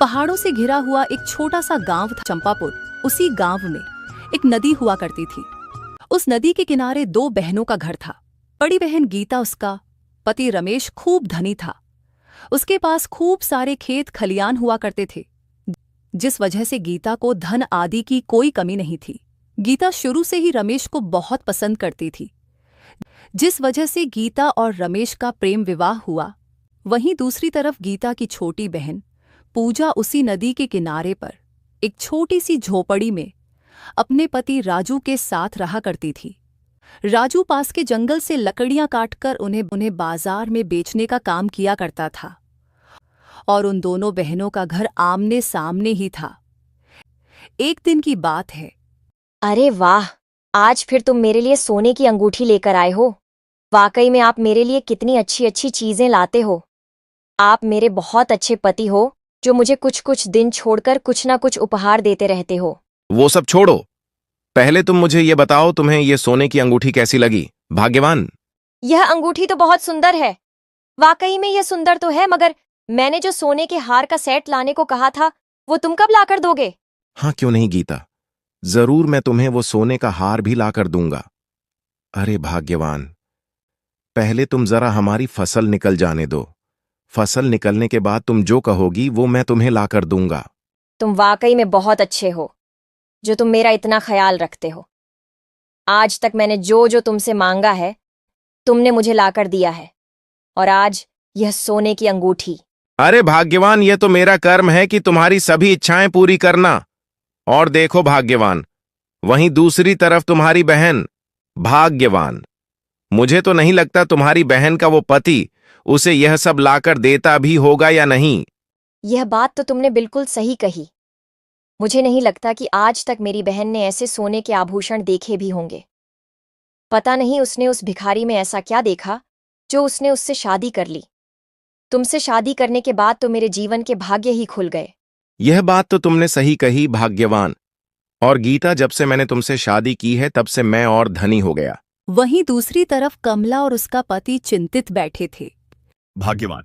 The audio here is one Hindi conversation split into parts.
पहाड़ों से घिरा हुआ एक छोटा सा गांव था चंपापुर। उसी गांव में एक नदी हुआ करती थी। उस नदी के किनारे दो बहनों का घर था। बड़ी बहन गीता, उसका पति रमेश खूब धनी था। उसके पास खूब सारे खेत खलियान हुआ करते थे, जिस वजह से गीता को धन आदि की कोई कमी नहीं थी। गीता शुरू से ही रमेश को बहुत पसंद करती थी, जिस वजह से गीता और रमेश का प्रेम विवाह हुआ। वहीं दूसरी तरफ गीता की छोटी बहन पूजा उसी नदी के किनारे पर एक छोटी सी झोपड़ी में अपने पति राजू के साथ रहा करती थी। राजू पास के जंगल से लकड़ियां काटकर उन्हें बाजार में बेचने का काम किया करता था, और उन दोनों बहनों का घर आमने सामने ही था। एक दिन की बात है। अरे वाह, आज फिर तुम मेरे लिए सोने की अंगूठी लेकर आए हो। वाकई में आप मेरे लिए कितनी अच्छी अच्छी चीजें लाते हो। आप मेरे बहुत अच्छे पति हो, जो मुझे कुछ कुछ दिन छोड़कर कुछ ना कुछ उपहार देते रहते हो। वो सब छोड़ो, पहले तुम मुझे ये बताओ, तुम्हें ये सोने की अंगूठी कैसी लगी? भाग्यवान। यह अंगूठी तो बहुत सुंदर है। वाकई में यह सुंदर तो है, मगर मैंने जो सोने के हार का सेट लाने को कहा था, वो तुम कब लाकर दोगे? हाँ, क्यों नहीं गीता, जरूर मैं तुम्हें वो सोने का हार भी लाकर दूंगा। अरे भाग्यवान, पहले तुम जरा हमारी फसल निकल जाने दो। फसल निकलने के बाद तुम जो कहोगी वो मैं तुम्हें लाकर दूंगा। तुम वाकई में बहुत अच्छे हो, जो तुम मेरा इतना ख्याल रखते हो। आज तक मैंने जो जो तुमसे मांगा है, तुमने मुझे लाकर दिया है, और आज यह सोने की अंगूठी। अरे भाग्यवान, ये तो मेरा कर्म है कि तुम्हारी सभी इच्छाएं पूरी करना। और देखो भाग्यवान, वहीं दूसरी तरफ तुम्हारी बहन भाग्यवान। मुझे तो नहीं लगता तुम्हारी बहन का वो पति उसे यह सब लाकर देता भी होगा या नहीं। यह बात तो तुमने बिल्कुल सही कही। मुझे नहीं लगता कि आज तक मेरी बहन ने ऐसे सोने के आभूषण देखे भी होंगे। पता नहीं उसने उस भिखारी में ऐसा क्या देखा जो उसने उससे शादी कर ली। तुमसे शादी करने के बाद तो मेरे जीवन के भाग्य ही खुल गए। यह बात तो तुमने सही कही भाग्यवान। और गीता, जब से मैंने तुमसे शादी की है तब से मैं और धनी हो गया। वहीं दूसरी तरफ कमला और उसका पति चिंतित बैठे थे। भाग्यवान,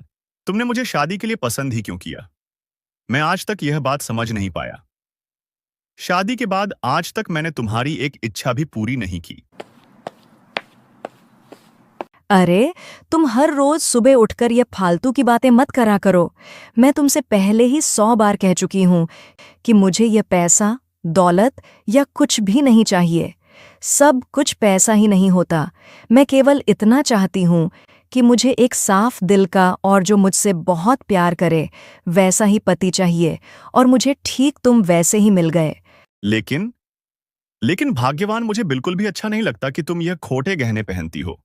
तुमने मुझे शादी के लिए पसंद ही क्यों किया? मैं आज तक यह बात समझ नहीं पाया। शादी के बाद आज तक मैंने तुम्हारी एक इच्छा भी पूरी नहीं की। अरे, तुम हर रोज सुबह उठकर ये फालतू की बातें मत करा करो। मैं तुमसे पहले ही 100 बार कह चुकी हूं कि मुझे ये पैसा, दौलत या कुछ भी नहीं चाहिए। सब कुछ पैसा ही नहीं होता। मैं केवल इतना चाहती हूं कि मुझे एक साफ दिल का और जो मुझसे बहुत प्यार करे वैसा ही पति चाहिए, और मुझे ठीक तुम वैसे ही मिल गए। लेकिन भाग्यवान, मुझे बिल्कुल भी अच्छा नहीं लगता कि तुम यह खोटे गहने पहनती हो।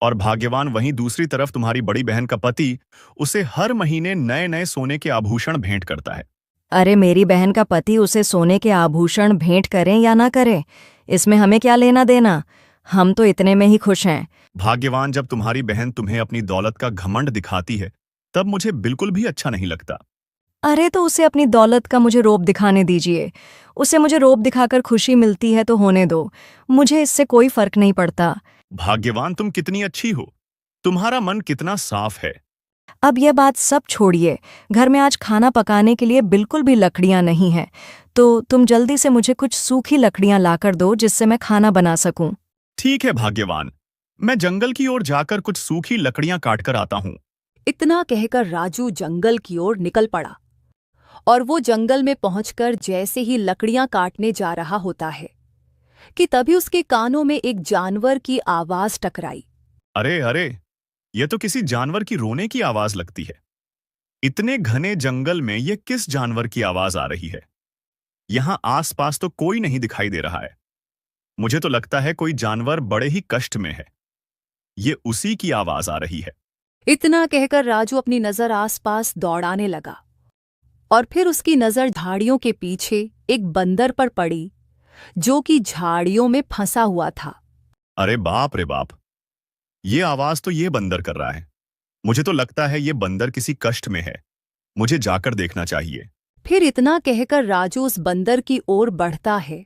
और भाग्यवान, वहीं दूसरी तरफ तुम्हारी बड़ी बहन का पति उसे हर महीने नए नए सोने के आभूषण भेंट करता है। अरे, मेरी बहन का पति उसे सोने के आभूषण भेंट करें या ना करें, इसमें हमें क्या लेना देना। हम तो इतने में ही खुश हैं। भाग्यवान, जब तुम्हारी बहन तुम्हें अपनी दौलत का घमंड दिखाती है, तब मुझे बिल्कुल भी अच्छा नहीं लगता। अरे, तो उसे अपनी दौलत का मुझे रोब दिखाने दीजिए। उसे मुझे रोब दिखाकर खुशी मिलती है तो होने दो, मुझे इससे कोई फर्क नहीं पड़ता। भाग्यवान, तुम कितनी अच्छी हो, तुम्हारा मन कितना साफ है। अब यह बात सब छोड़िए। घर में आज खाना पकाने के लिए बिल्कुल भी लकड़ियां नहीं हैं, तो तुम जल्दी से मुझे कुछ सूखी लकड़ियां लाकर दो जिससे मैं खाना बना सकूं। ठीक है भाग्यवान, मैं जंगल की ओर जाकर कुछ सूखी लकड़ियां काटकर आता हूं। इतना कहकर राजू जंगल की ओर निकल पड़ा, और वो जंगल में पहुंचकर जैसे ही लकड़ियां काटने जा रहा होता है कि तभी उसके कानों में एक जानवर की आवाज टकराई। अरे अरे, यह तो किसी जानवर की रोने की आवाज लगती है। इतने घने जंगल में यह किस जानवर की आवाज आ रही है? यहां आसपास तो कोई नहीं दिखाई दे रहा है। मुझे तो लगता है कोई जानवर बड़े ही कष्ट में है। ये उसी की आवाज आ रही है। इतना कहकर राजू अपनी नजर आसपास दौड़ाने लगा, और फिर उसकी नजर झाड़ियों के पीछे एक बंदर पर पड़ी, जो कि झाड़ियों में फंसा हुआ था। अरे बाप रे बाप, ये आवाज तो ये बंदर कर रहा है। मुझे तो लगता है ये बंदर किसी कष्ट में है। मुझे जाकर देखना चाहिए। फिर इतना कहकर राजू उस बंदर की ओर बढ़ता है,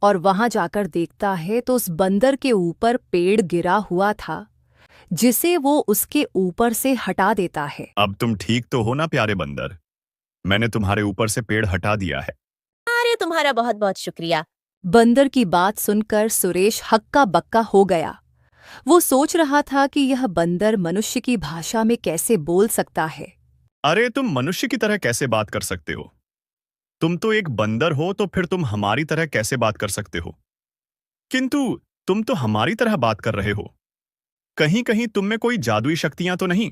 और वहां जाकर देखता है तो उस बंदर के ऊपर पेड़ गिरा हुआ था, जिसे वो उसके ऊपर से हटा देता है। अब तुम ठीक तो हो ना प्यारे बंदर? मैंने तुम्हारे ऊपर से पेड़ हटा दिया है। अरे तुम्हारा बहुत बहुत शुक्रिया। बंदर की बात सुनकर सुरेश हक्का बक्का हो गया। वो सोच रहा था कि यह बंदर मनुष्य की भाषा में कैसे बोल सकता है। अरे तुम मनुष्य की तरह कैसे बात कर सकते हो? तुम तो एक बंदर हो, तो फिर तुम हमारी तरह कैसे बात कर सकते हो? किंतु तुम तो हमारी तरह बात कर रहे हो। कहीं कहीं तुम में कोई जादुई शक्तियां तो नहीं?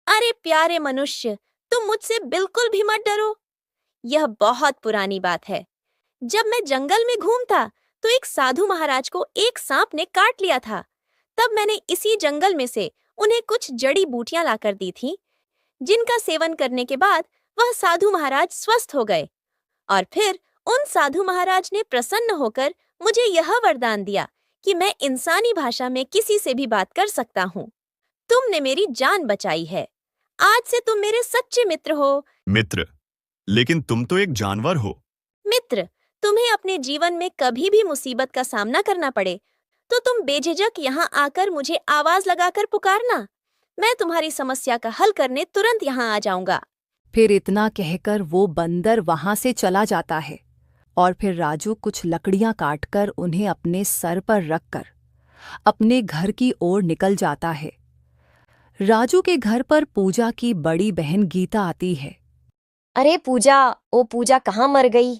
अरे प्यारे मनुष्य, तुम मुझसे बिल्कुल भी मत डरो। यह बहुत पुरानी बात है। जब मैं जंगल में घूमता तो एक साधु महाराज को एक सांप ने काट लिया था। तब मैंने इसी जंगल में से उन्हें कुछ जड़ी बूटियां लाकर दी थी, जिनका सेवन करने के बाद वह साधु महाराज स्वस्थ हो गए। और फिर उन साधु महाराज ने प्रसन्न होकर मुझे यह वरदान दिया कि मैं इंसानी भाषा में किसी से भी बात कर सकता हूँ। तुमने मेरी जान बचाई है। आज से तुम मेरे सच्चे मित्र हो। मित्र? लेकिन तुम तो एक जानवर हो। मित्र, तुम्हें अपने जीवन में कभी भी मुसीबत का सामना करना पड़े तो तुम बेझिझक यहाँ आकर मुझे आवाज लगाकर पुकारना। मैं तुम्हारी समस्या का हल करने तुरंत यहाँ आ जाऊंगा। फिर इतना कहकर वो बंदर वहां से चला जाता है और फिर राजू कुछ लकड़ियां काटकर उन्हें अपने सर पर रखकर अपने घर की ओर निकल जाता है। राजू के घर पर पूजा की बड़ी बहन गीता आती है। अरे पूजा, ओ पूजा कहाँ मर गई?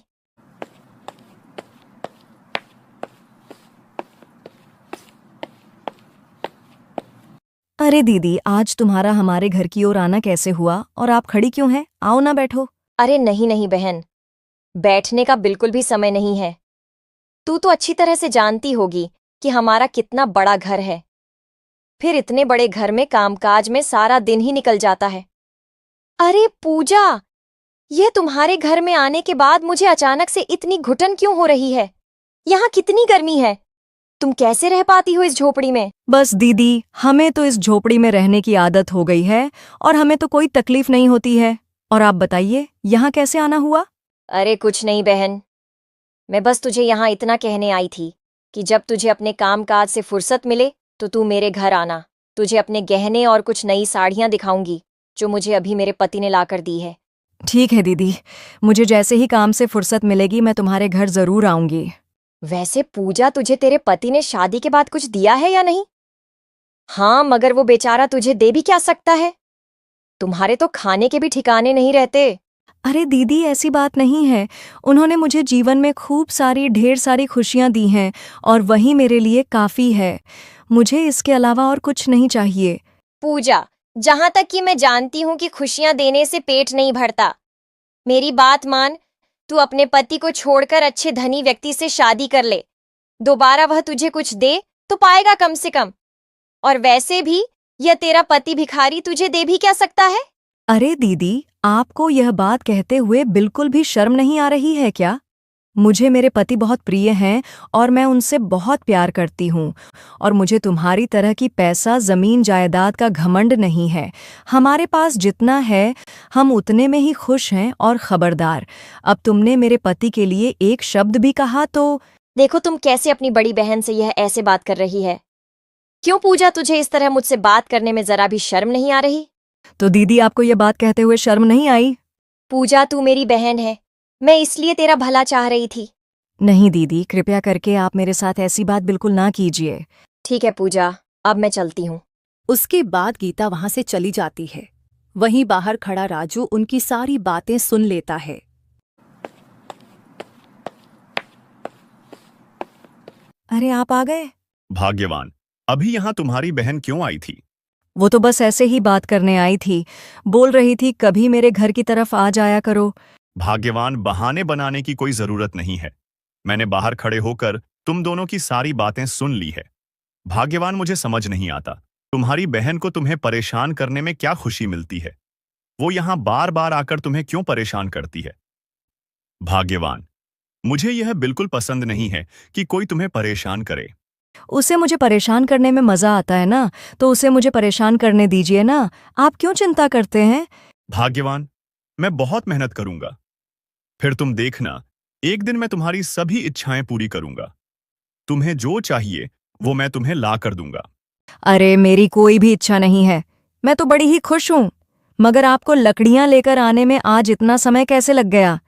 अरे दीदी, आज तुम्हारा हमारे घर की ओर आना कैसे हुआ और आप खड़ी क्यों हैं? आओ ना, बैठो। अरे नहीं नहीं बहन, बैठने का बिल्कुल भी समय नहीं है। तू तो अच्छी तरह से जानती होगी कि हमारा कितना बड़ा घर है। फिर इतने बड़े घर में कामकाज में सारा दिन ही निकल जाता है। अरे पूजा, यह तुम्हारे घर में आने के बाद मुझे अचानक से इतनी घुटन क्यों हो रही है? यहाँ कितनी गर्मी है। तुम कैसे रह पाती हो इस झोपड़ी में? बस दीदी, हमें तो इस झोपड़ी में रहने की आदत हो गई है और हमें तो कोई तकलीफ नहीं होती है। और आप बताइए, यहाँ कैसे आना हुआ? अरे कुछ नहीं बहन, मैं बस तुझे यहाँ इतना कहने आई थी कि जब तुझे अपने कामकाज से फुर्सत मिले तो तू मेरे घर आना। तुझे अपने गहने और कुछ नई साड़ियाँ दिखाऊंगी जो मुझे अभी मेरे पति ने लाकर दी है। ठीक है दीदी, मुझे जैसे ही काम से फुर्सत मिलेगी मैं तुम्हारे घर जरूर आऊंगी। वैसे पूजा, तुझे तेरे पति ने शादी के बाद कुछ दिया है या नहीं? हाँ, मगर वो बेचारा तुझे दे भी क्या सकता है? तुम्हारे तो खाने के भी ठिकाने नहीं रहते। अरे दीदी, ऐसी बात नहीं है। उन्होंने मुझे जीवन में खूब सारी ढेर सारी खुशियां दी हैं और वही मेरे लिए काफ़ी है। मुझे इसके अलावा और कुछ नहीं चाहिए। पूजा, जहां तक कि मैं जानती हूं कि खुशियां देने से पेट नहीं भरता। मेरी बात मान, तू अपने पति को छोड़कर अच्छे धनी व्यक्ति से शादी कर ले। दोबारा वह तुझे कुछ दे तो पाएगा कम से कम। और वैसे भी यह तेरा पति भिखारी तुझे दे भी क्या सकता है? अरे दीदी, आपको यह बात कहते हुए बिल्कुल भी शर्म नहीं आ रही है क्या? मुझे मेरे पति बहुत प्रिय हैं और मैं उनसे बहुत प्यार करती हूँ। और मुझे तुम्हारी तरह की पैसा जमीन जायदाद का घमंड नहीं है। हमारे पास जितना है हम उतने में ही खुश हैं। और खबरदार, अब तुमने मेरे पति के लिए एक शब्द भी कहा तो। देखो तुम कैसे अपनी बड़ी बहन से यह ऐसे बात कर रही है। क्यों पूजा, तुझे इस तरह मुझसे बात करने में जरा भी शर्म नहीं आ रही? तो दीदी, आपको यह बात कहते हुए शर्म नहीं आई? पूजा, तू मेरी बहन है, मैं इसलिए तेरा भला चाह रही थी। नहीं दीदी, कृपया करके आप मेरे साथ ऐसी बात बिल्कुल ना कीजिए। ठीक है पूजा, अब मैं चलती हूँ। उसके बाद गीता वहां से चली जाती है। वहीं बाहर खड़ा राजू उनकी सारी बातें सुन लेता है। अरे, आप आ गए? भाग्यवान, अभी यहाँ तुम्हारी बहन क्यों आई थी? वो तो बस ऐसे ही बात करने आई थी। बोल रही थी कभी मेरे घर की तरफ आ जाया करो। भाग्यवान, बहाने बनाने की कोई जरूरत नहीं है। मैंने बाहर खड़े होकर तुम दोनों की सारी बातें सुन ली है। भाग्यवान, मुझे समझ नहीं आता तुम्हारी बहन को तुम्हें परेशान करने में क्या खुशी मिलती है। वो यहाँ बार बार आकर तुम्हें क्यों परेशान करती है? भाग्यवान, मुझे यह बिल्कुल पसंद नहीं है कि कोई तुम्हें परेशान करे। उसे मुझे परेशान करने में मजा आता है ना, तो उसे मुझे परेशान करने दीजिए ना। आप क्यों चिंता करते हैं? भाग्यवान, मैं बहुत मेहनत करूंगा। फिर तुम देखना, एक दिन मैं तुम्हारी सभी इच्छाएं पूरी करूंगा। तुम्हें जो चाहिए वो मैं तुम्हें ला कर दूंगा। अरे, मेरी कोई भी इच्छा नहीं है। मैं तो बड़ी ही खुश हूँ। मगर आपको लकड़ियां लेकर आने में आज इतना समय कैसे लग गया?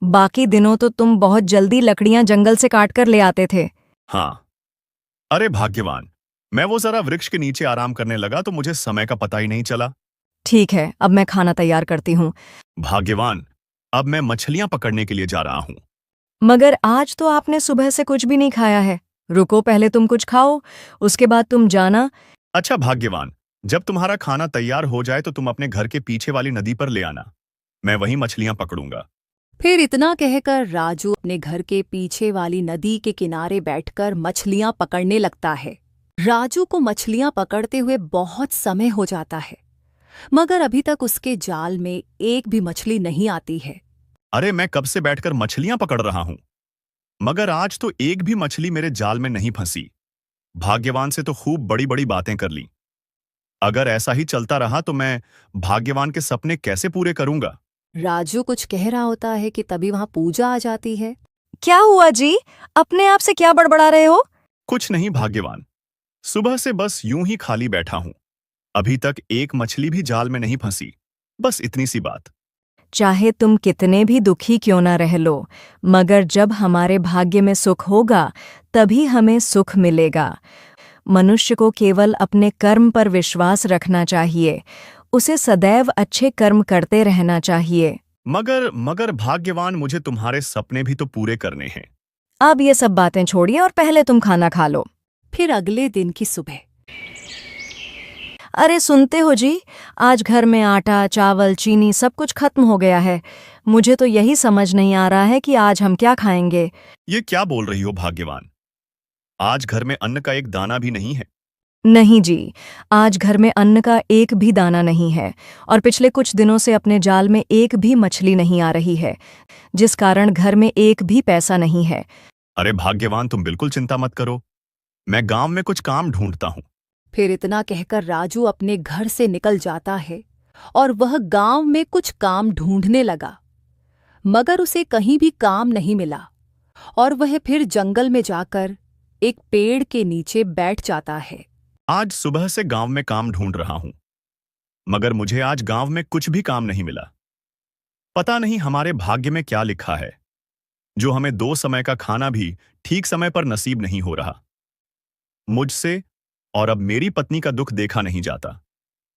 बाकी दिनों तो तुम बहुत जल्दी लकड़ियां जंगल से काट कर ले आते थे। हाँ, अरे भाग्यवान, मैं वो जरा वृक्ष के नीचे आराम करने लगा तो मुझे समय का पता ही नहीं चला। ठीक है, अब मैं खाना तैयार करती हूँ। भाग्यवान, अब मैं मछलियां पकड़ने के लिए जा रहा हूं। मगर आज तो आपने सुबह से कुछ भी नहीं खाया है। रुको, पहले तुम कुछ खाओ, उसके बाद तुम जाना। अच्छा भाग्यवान, जब तुम्हारा खाना तैयार हो जाए तो तुम अपने घर के पीछे वाली नदी पर ले आना। मैं वहीं मछलियां पकड़ूंगा। फिर इतना कहकर राजू अपने घर के पीछे वाली नदी के किनारे बैठकर मछलियां पकड़ने लगता है। राजू को मछलियां पकड़ते हुए बहुत समय हो जाता है, मगर अभी तक उसके जाल में एक भी मछली नहीं आती है। अरे मैं कब से बैठकर मछलियां पकड़ रहा हूं, मगर आज तो एक भी मछली मेरे जाल में नहीं फंसी। भाग्यवान से तो खूब बड़ी बड़ी बातें कर ली। अगर ऐसा ही चलता रहा तो मैं भाग्यवान के सपने कैसे पूरे करूंगा। राजू कुछ कह रहा होता है कि तभी वहां पूजा आ जाती है। क्या हुआ जी? अपने आप से क्या बड़बड़ा रहे हो? कुछ नहीं भाग्यवान, सुबह से बस यूं ही खाली बैठा हूं। अभी तक एक मछली भी जाल में नहीं फंसी। बस इतनी सी बात। चाहे तुम कितने भी दुखी क्यों ना रह लो, मगर जब हमारे भाग्य में सुख होगा तभी हमें सुख मिलेगा। मनुष्य को केवल अपने कर्म पर विश्वास रखना चाहिए। उसे सदैव अच्छे कर्म करते रहना चाहिए। मगर भाग्यवान, मुझे तुम्हारे सपने भी तो पूरे करने हैं। अब ये सब बातें छोड़िए और पहले तुम खाना खा लो। फिर अगले दिन की सुबह अरे सुनते हो जी, आज घर में आटा, चावल, चीनी सब कुछ खत्म हो गया है। मुझे तो यही समझ नहीं आ रहा है कि आज हम क्या खाएंगे। ये क्या बोल रही हो भाग्यवान? आज घर में अन्न का एक दाना भी नहीं है। नहीं जी, आज घर में अन्न का एक भी दाना नहीं है और पिछले कुछ दिनों से अपने जाल में एक भी मछली नहीं आ रही है, जिस कारण घर में एक भी पैसा नहीं है। अरे भाग्यवान, तुम बिल्कुल चिंता मत करो, मैं गांव में कुछ काम ढूंढता हूं। फिर इतना कहकर राजू अपने घर से निकल जाता है और वह गांव में कुछ काम ढूंढने लगा, मगर उसे कहीं भी काम नहीं मिला और वह फिर जंगल में जाकर एक पेड़ के नीचे बैठ जाता है। आज सुबह से गांव में काम ढूंढ रहा हूं, मगर मुझे आज गांव में कुछ भी काम नहीं मिला। पता नहीं हमारे भाग्य में क्या लिखा है, जो हमें 2 समय का खाना भी ठीक समय पर नसीब नहीं हो रहा। मुझसे और अब मेरी पत्नी का दुख देखा नहीं जाता।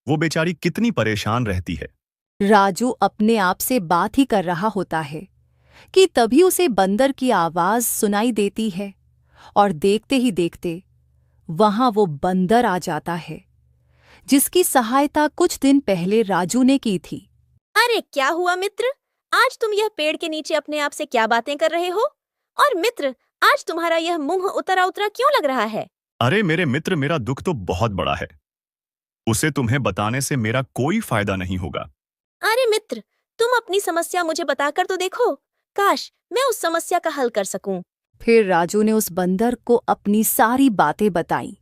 वो बेचारी कितनी परेशान रहती है। राजू अपने आप से बात ही कर रहा होता है कि तभी उसे बंदर की आवाज सुनाई देती है और देखते ही देखते वहां वो बंदर आ जाता है, जिसकी सहायता कुछ दिन पहले राजू ने की थी। अरे क्या हुआ मित्र, आज तुम यह पेड़ के नीचे अपने आप से क्या बातें कर रहे हो? और मित्र, आज तुम्हारा यह मुंह उतरा उतरा क्यों लग रहा है? अरे मेरे मित्र, मेरा दुख तो बहुत बड़ा है। उसे तुम्हें बताने से मेरा कोई फायदा नहीं होगा। अरे मित्र, तुम अपनी समस्या मुझे बताकर तो देखो, काश मैं उस समस्या का हल कर सकूं। फिर राजू ने उस बंदर को अपनी सारी बातें बताई।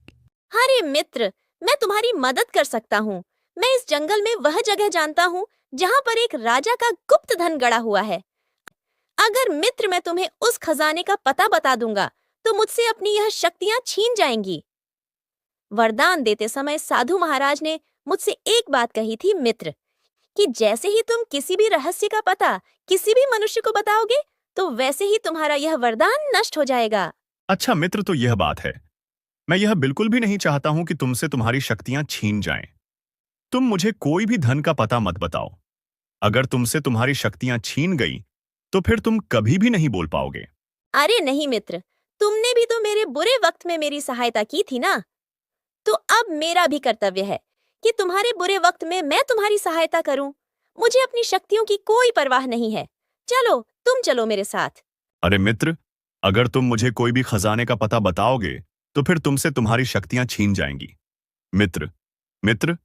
अरे मित्र, मैं तुम्हारी मदद कर सकता हूँ। मैं इस जंगल में वह जगह जानता हूँ जहाँ पर एक राजा का गुप्त धन गड़ा हुआ है। अगर मित्र मैं तुम्हें उस खजाने का पता बता दूंगा तो मुझसे अपनी यह शक्तियां छीन जाएंगी। वरदान देते समय साधु महाराज ने मुझसे एक बात कही थी मित्र, कि जैसे ही तुम किसी भी रहस्य का पता किसी भी मनुष्य को बताओगे तो वैसे ही तुम्हारा यह वरदान नष्ट हो जाएगा। अच्छा मित्र, तो यह बात है। मैं यह बिल्कुल भी नहीं चाहता हूं कि तुमसे तुम्हारी शक्तियां छीन जाएं। तुम मुझे कोई भी धन का पता मत बताओ। अगर तुमसे तुम्हारी शक्तियां छीन गई तो फिर तुम कभी भी नहीं बोल पाओगे। अरे नहीं मित्र, तुमने भी तो मेरे बुरे वक्त में मेरी सहायता की थी ना, तो अब मेरा भी कर्तव्य है कि तुम्हारे बुरे वक्त में मैं तुम्हारी सहायता करूं। मुझे अपनी शक्तियों की कोई परवाह नहीं है। चलो, तुम चलो मेरे साथ। अरे मित्र, अगर तुम मुझे कोई भी खजाने का पता बताओगे तो फिर तुमसे तुम्हारी शक्तियां छीन जाएंगी। मित्र मित्र,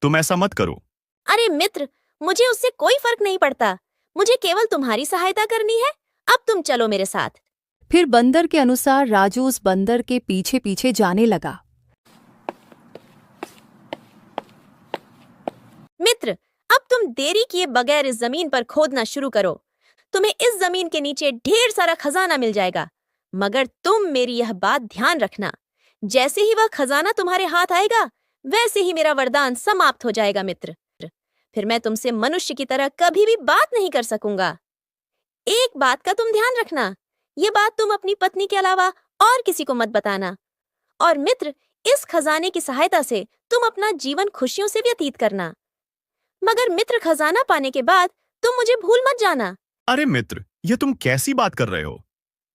तुम ऐसा मत करो। अरे मित्र, मुझे उससे कोई फर्क नहीं पड़ता। मुझे केवल तुम्हारी सहायता करनी है। अब तुम चलो मेरे साथ। फिर बंदर के अनुसार राजू उस बंदर के पीछे पीछे जाने लगा। मित्र, अब तुम देरी किए बगैर इस जमीन पर खोदना शुरू करो। तुम्हें इस जमीन के नीचे ढेर सारा खजाना मिल जाएगा, मगर तुम मेरी यह बात ध्यान रखना, जैसे ही वह खजाना तुम्हारे हाथ आएगा वैसे ही मेरा वरदान समाप्त हो जाएगा। मित्र, फिर मैं तुमसे मनुष्य की तरह कभी भी बात नहीं कर सकूंगा। एक बात का तुम ध्यान रखना, ये बात तुम अपनी पत्नी के अलावा और किसी को मत बताना। और मित्र, इस खजाने की सहायता से तुम अपना जीवन खुशियों से व्यतीत करना। मगर मित्र, खजाना पाने के बाद तुम मुझे भूल मत जाना। अरे मित्र, यह तुम कैसी बात कर रहे हो?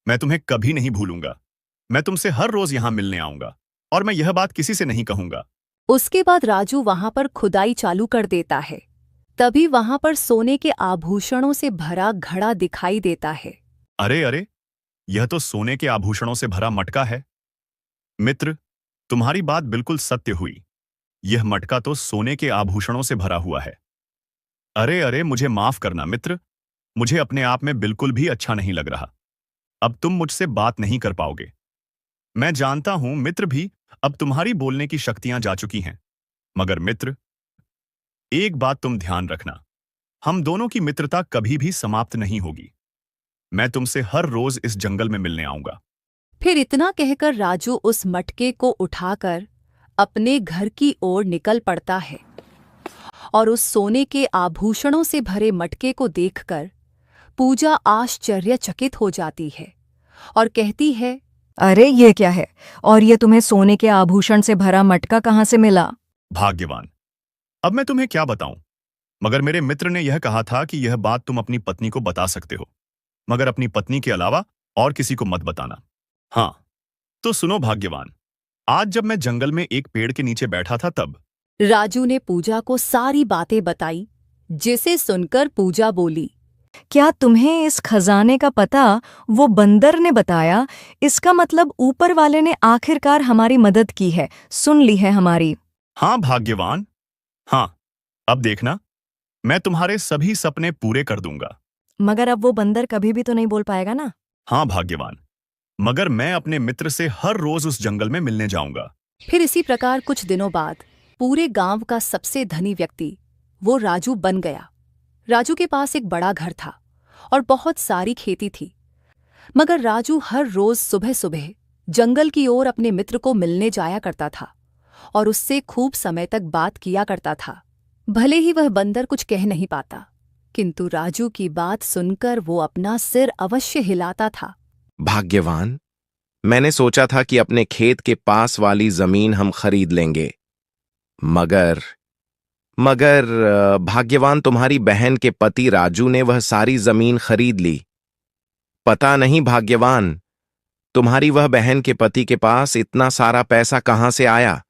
मैं तुम्हें कभी नहीं भूलूंगा। मैं तुमसे हर रोज यहां मिलने आऊंगा और मैं यह बात किसी से नहीं कहूंगा। उसके बाद राजू वहां पर खुदाई चालू कर देता है। तभी वहां पर सोने के आभूषणों से भरा घड़ा दिखाई देता है। अरे अरे, यह तो सोने के आभूषणों से भरा मटका है। मित्र, तुम्हारी बात बिल्कुल सत्य हुई। यह मटका तो सोने के आभूषणों से भरा हुआ है। अरे अरे, मुझे माफ करना मित्र, मुझे अपने आप में बिल्कुल भी अच्छा नहीं लग रहा। अब तुम मुझसे बात नहीं कर पाओगे। मैं जानता हूं मित्र भी अब तुम्हारी बोलने की शक्तियां जा चुकी हैं। मगर मित्र, एक बात तुम ध्यान रखना, हम दोनों की मित्रता कभी भी समाप्त नहीं होगी। मैं तुमसे हर रोज इस जंगल में मिलने आऊंगा। फिर इतना कहकर राजू उस मटके को उठाकर अपने घर की ओर निकल पड़ता है और उस सोने के आभूषणों से भरे मटके को देखकर पूजा आश्चर्यचकित हो जाती है और कहती है, अरे ये क्या है? और ये तुम्हें सोने के आभूषण से भरा मटका कहाँ से मिला? भाग्यवान, अब मैं तुम्हें क्या बताऊं? मगर मेरे मित्र ने यह कहा था कि यह बात तुम अपनी पत्नी को बता सकते हो, मगर अपनी पत्नी के अलावा और किसी को मत बताना। हाँ, तो सुनो भाग्यवान, आज जब मैं जंगल में एक पेड़ के नीचे बैठा था तब राजू ने पूजा को सारी बातें बताई, जिसे सुनकर पूजा बोली, क्या तुम्हें इस खजाने का पता वो बंदर ने बताया? इसका मतलब ऊपर वाले ने आखिरकार हमारी मदद की है, सुन ली है हमारी। हाँ भाग्यवान, हाँ, अब देखना, मैं तुम्हारे सभी सपने पूरे कर दूंगा। मगर अब वो बंदर कभी भी तो नहीं बोल पाएगा ना? हाँ भाग्यवान, मगर मैं अपने मित्र से हर रोज उस जंगल में मिलने जाऊंगा। फिर इसी प्रकार कुछ दिनों बाद पूरे गांव का सबसे धनी व्यक्ति वो राजू बन गया। राजू के पास एक बड़ा घर था और बहुत सारी खेती थी। मगर राजू हर रोज सुबह सुबह जंगल की ओर अपने मित्र को मिलने जाया करता था और उससे खूब समय तक बात किया करता था। भले ही वह बंदर कुछ कह नहीं पाता, किंतु राजू की बात सुनकर वो अपना सिर अवश्य हिलाता था। भाग्यवान, मैंने सोचा था कि अपने खेत के पास वाली जमीन हम खरीद लेंगे, मगर भाग्यवान, तुम्हारी बहन के पति राजू ने वह सारी जमीन खरीद ली। पता नहीं भाग्यवान, तुम्हारी वह बहन के पति के पास इतना सारा पैसा कहां से आया?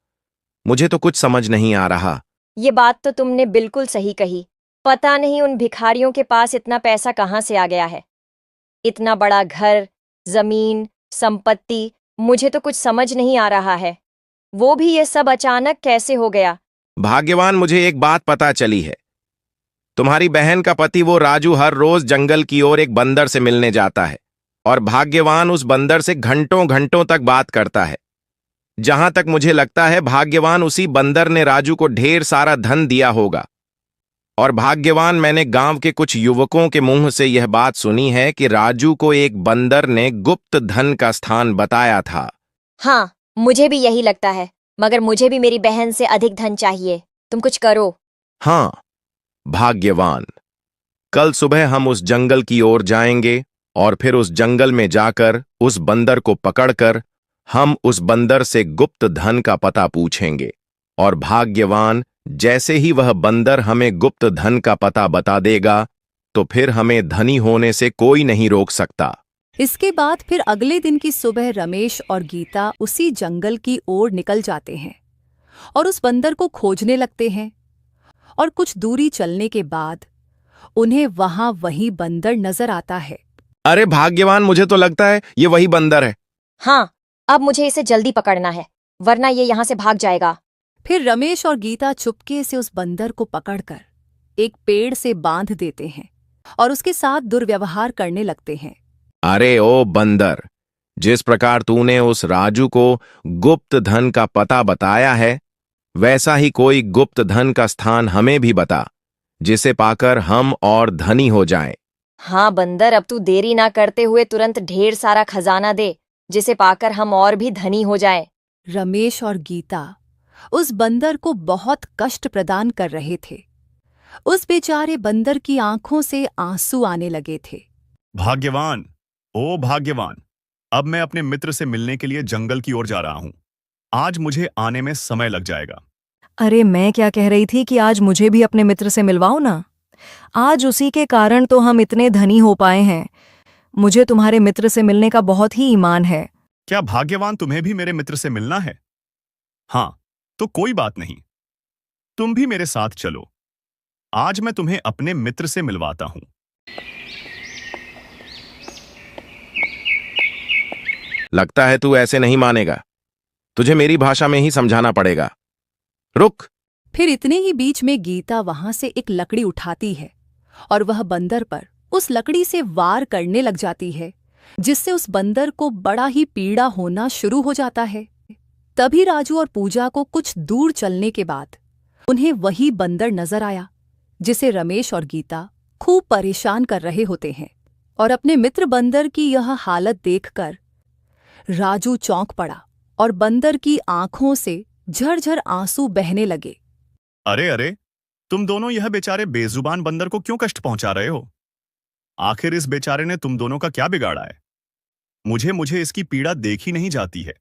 मुझे तो कुछ समझ नहीं आ रहा। ये बात तो तुमने बिल्कुल सही कही। पता नहीं उन भिखारियों के पास इतना पैसा कहाँ से आ गया है। इतना बड़ा घर, जमीन, संपत्ति, मुझे तो कुछ समझ नहीं आ रहा है। वो भी ये सब अचानक कैसे हो गया? भाग्यवान, मुझे एक बात पता चली है। तुम्हारी बहन का पति वो राजू हर रोज जंगल की ओर एक बंदर से मिलने जाता है और भाग्यवान उस बंदर से घंटों घंटों तक बात करता है। जहां तक मुझे लगता है भाग्यवान, उसी बंदर ने राजू को ढेर सारा धन दिया होगा। और भाग्यवान, मैंने गांव के कुछ युवकों के मुंह से यह बात सुनी है कि राजू को एक बंदर ने गुप्त धन का स्थान बताया था। हाँ, मुझे भी यही लगता है, मगर मुझे भी मेरी बहन से अधिक धन चाहिए। तुम कुछ करो। हाँ भाग्यवान, कल सुबह हम उस जंगल की ओर जाएंगे और फिर उस जंगल में जाकर उस बंदर को पकड़कर हम उस बंदर से गुप्त धन का पता पूछेंगे। और भाग्यवान, जैसे ही वह बंदर हमें गुप्त धन का पता बता देगा तो फिर हमें धनी होने से कोई नहीं रोक सकता। इसके बाद फिर अगले दिन की सुबह रमेश और गीता उसी जंगल की ओर निकल जाते हैं और उस बंदर को खोजने लगते हैं। और कुछ दूरी चलने के बाद उन्हें वहां वही बंदर नजर आता है। अरे भाग्यवान, मुझे तो लगता है ये वही बंदर है। हाँ, अब मुझे इसे जल्दी पकड़ना है, वरना ये यहाँ से भाग जाएगा। फिर रमेश और गीता चुपके से उस बंदर को पकड़कर एक पेड़ से बांध देते हैं और उसके साथ दुर्व्यवहार करने लगते हैं। अरे ओ बंदर, जिस प्रकार तूने उस राजू को गुप्त धन का पता बताया है, वैसा ही कोई गुप्त धन का स्थान हमें भी बता, जिसे पाकर हम और धनी हो जाएं। हाँ बंदर, अब तू देरी ना करते हुए तुरंत ढेर सारा खजाना दे, जिसे पाकर हम और भी धनी हो जाएं। रमेश और गीता उस बंदर को बहुत कष्ट प्रदान कर रहे थे, उस बेचारे बंदर की आंखों से आंसू आने लगे थे। भाग्यवान, ओ भाग्यवान, अब मैं अपने मित्र से मिलने के लिए जंगल की ओर जा रहा हूं। आज मुझे आने में समय लग जाएगा। अरे मैं क्या कह रही थी कि आज मुझे भी अपने मित्र से मिलवाओ ना। आज उसी के कारण तो हम इतने धनी हो पाए हैं। मुझे तुम्हारे मित्र से मिलने का बहुत ही ईमान है। क्या भाग्यवान, तुम्हें भी मेरे मित्र से मिलना है? हाँ, तो कोई बात नहीं, तुम भी मेरे साथ चलो। आज मैं तुम्हें अपने मित्र से मिलवाता हूं। लगता है तू ऐसे नहीं मानेगा। तुझे मेरी भाषा में ही समझाना पड़ेगा। रुक। फिर इतने ही बीच में गीता वहां से एक लकड़ी उठाती है और वह बंदर पर उस लकड़ी से वार करने लग जाती है, जिससे उस बंदर को बड़ा ही पीड़ा होना शुरू हो जाता है। तभी राजू और पूजा को कुछ दूर चलने के बाद उन्हें वही बंदर नजर आया जिसे रमेश और गीता खूब परेशान कर रहे होते हैं। और अपने मित्र बंदर की यह हालत देखकर राजू चौंक पड़ा और बंदर की आंखों से झरझर आंसू बहने लगे। अरे अरे, तुम दोनों यह बेचारे बेजुबान बंदर को क्यों कष्ट पहुंचा रहे हो? आखिर इस बेचारे ने तुम दोनों का क्या बिगाड़ा है? मुझे इसकी पीड़ा देखी नहीं जाती है।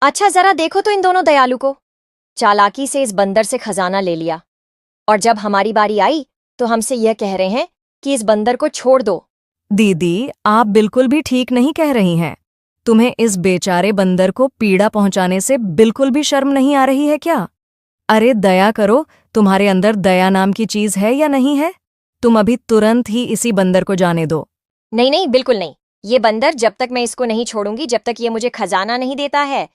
अच्छा जरा देखो तो इन दोनों दयालु को। चालाकी से इस बंदर से खजाना ले लिया और जब हमारी बारी आई तो हमसे यह कह रहे हैं कि इस बंदर को छोड़ दो। दीदी, आप बिल्कुल भी ठीक नहीं कह रही हैं। तुम्हें इस बेचारे बंदर को पीड़ा पहुंचाने से बिल्कुल भी शर्म नहीं आ रही है क्या? अरे दया करो, तुम्हारे अंदर दया नाम की चीज है या नहीं है? तुम अभी तुरंत ही इसी बंदर को जाने दो। नहीं नहीं, बिल्कुल नहीं। ये बंदर जब तक मैं इसको नहीं छोड़ूंगी, जब तक ये मुझे खजाना नहीं देता है।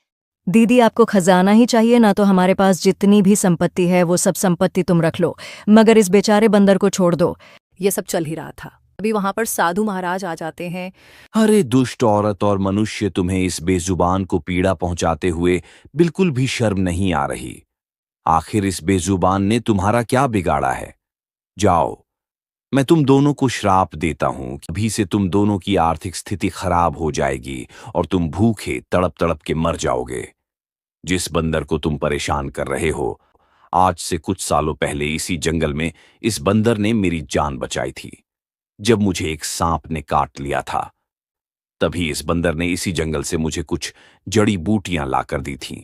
दीदी, आपको खजाना ही चाहिए ना? तो हमारे पास जितनी भी संपत्ति है वो सब संपत्ति तुम रख लो, मगर इस बेचारे बंदर को छोड़ दो। ये सब चल ही रहा था, अभी वहां पर साधु महाराज आ जाते हैं। अरे दुष्ट औरत और मनुष्य, तुम्हें इस बेजुबान को पीड़ा पहुंचाते हुए बिल्कुल भी शर्म नहीं आ रही। आखिर इस बेजुबान ने तुम्हारा क्या बिगाड़ा है? जाओ, मैं तुम दोनों को श्राप देता हूं कि अभी से तुम दोनों की आर्थिक स्थिति खराब हो जाएगी और तुम भूखे तड़प तड़प के मर जाओगे। जिस बंदर को तुम परेशान कर रहे हो, आज से कुछ सालों पहले इसी जंगल में इस बंदर ने मेरी जान बचाई थी। जब मुझे एक सांप ने काट लिया था, तभी इस बंदर ने इसी जंगल से मुझे कुछ जड़ी बूटियां लाकर दी थीं,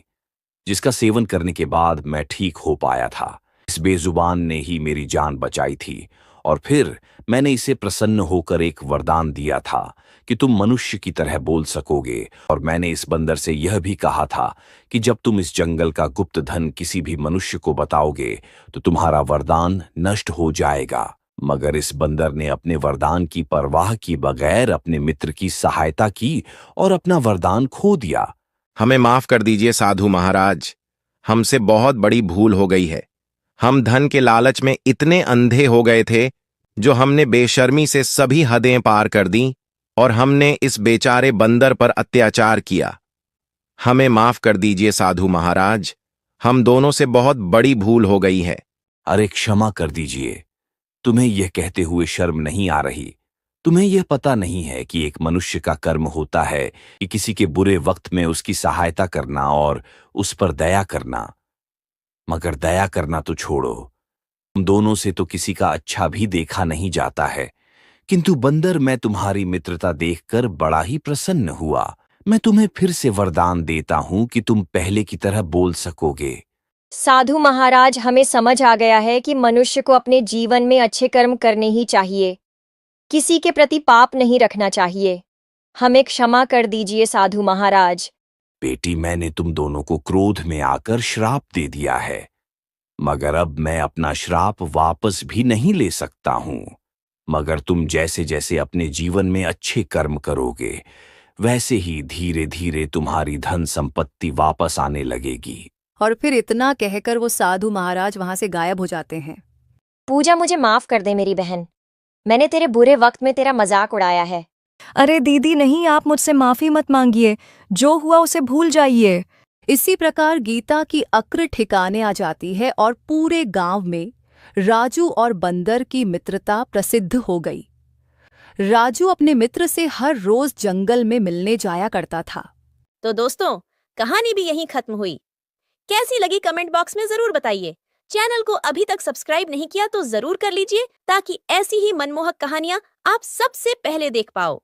जिसका सेवन करने के बाद मैं ठीक हो पाया था। इस बेजुबान ने ही मेरी जान बचाई थी और फिर मैंने इसे प्रसन्न होकर एक वरदान दिया था कि तुम मनुष्य की तरह बोल सकोगे। और मैंने इस बंदर से यह भी कहा था कि जब तुम इस जंगल का गुप्त धन किसी भी मनुष्य को बताओगे तो तुम्हारा वरदान नष्ट हो जाएगा। मगर इस बंदर ने अपने वरदान की परवाह की बगैर अपने मित्र की सहायता की और अपना वरदान खो दिया। हमें माफ कर दीजिए साधु महाराज, हमसे बहुत बड़ी भूल हो गई है। हम धन के लालच में इतने अंधे हो गए थे जो हमने बेशर्मी से सभी हदें पार कर दी और हमने इस बेचारे बंदर पर अत्याचार किया। हमें माफ कर दीजिए साधु महाराज, हम दोनों से बहुत बड़ी भूल हो गई है। अरे क्षमा कर दीजिए, तुम्हें यह कहते हुए शर्म नहीं आ रही? तुम्हें यह पता नहीं है कि एक मनुष्य का कर्म होता है कि किसी के बुरे वक्त में उसकी सहायता करना और उस पर दया करना। मगर दया करना तो छोड़ो, तुम दोनों से तो किसी का अच्छा भी देखा नहीं जाता है। किंतु बंदर, मैं तुम्हारी मित्रता देखकर बड़ा ही प्रसन्न हुआ। मैं तुम्हें फिर से वरदान देता हूं कि तुम पहले की तरह बोल सकोगे। साधु महाराज, हमें समझ आ गया है कि मनुष्य को अपने जीवन में अच्छे कर्म करने ही चाहिए, किसी के प्रति पाप नहीं रखना चाहिए। हमें क्षमा कर दीजिए साधु महाराज। बेटी, मैंने तुम दोनों को क्रोध में आकर श्राप दे दिया है, मगर अब मैं अपना श्राप वापस भी नहीं ले सकता हूं। मगर तुम जैसे जैसे अपने जीवन में अच्छे कर्म करोगे, वैसे ही धीरे धीरे तुम्हारी धन संपत्ति वापस आने लगेगी। और फिर इतना कहकर वो साधु महाराज वहां से गायब हो जाते हैं। पूजा, मुझे माफ कर दे मेरी बहन, मैंने तेरे बुरे वक्त में तेरा मजाक उड़ाया है। अरे दीदी नहीं, आप मुझसे माफी मत मांगिए, जो हुआ उसे भूल जाइए। इसी प्रकार गीता की अक्र ठिकाने आ जाती है और पूरे गांव में राजू और बंदर की मित्रता प्रसिद्ध हो गई। राजू अपने मित्र से हर रोज जंगल में मिलने जाया करता था। तो दोस्तों, कहानी भी यहीं खत्म हुई। कैसी लगी कमेंट बॉक्स में जरूर बताइए। चैनल को अभी तक सब्सक्राइब नहीं किया तो जरूर कर लीजिए ताकि ऐसी ही मनमोहक कहानियां आप सबसे पहले देख पाओ।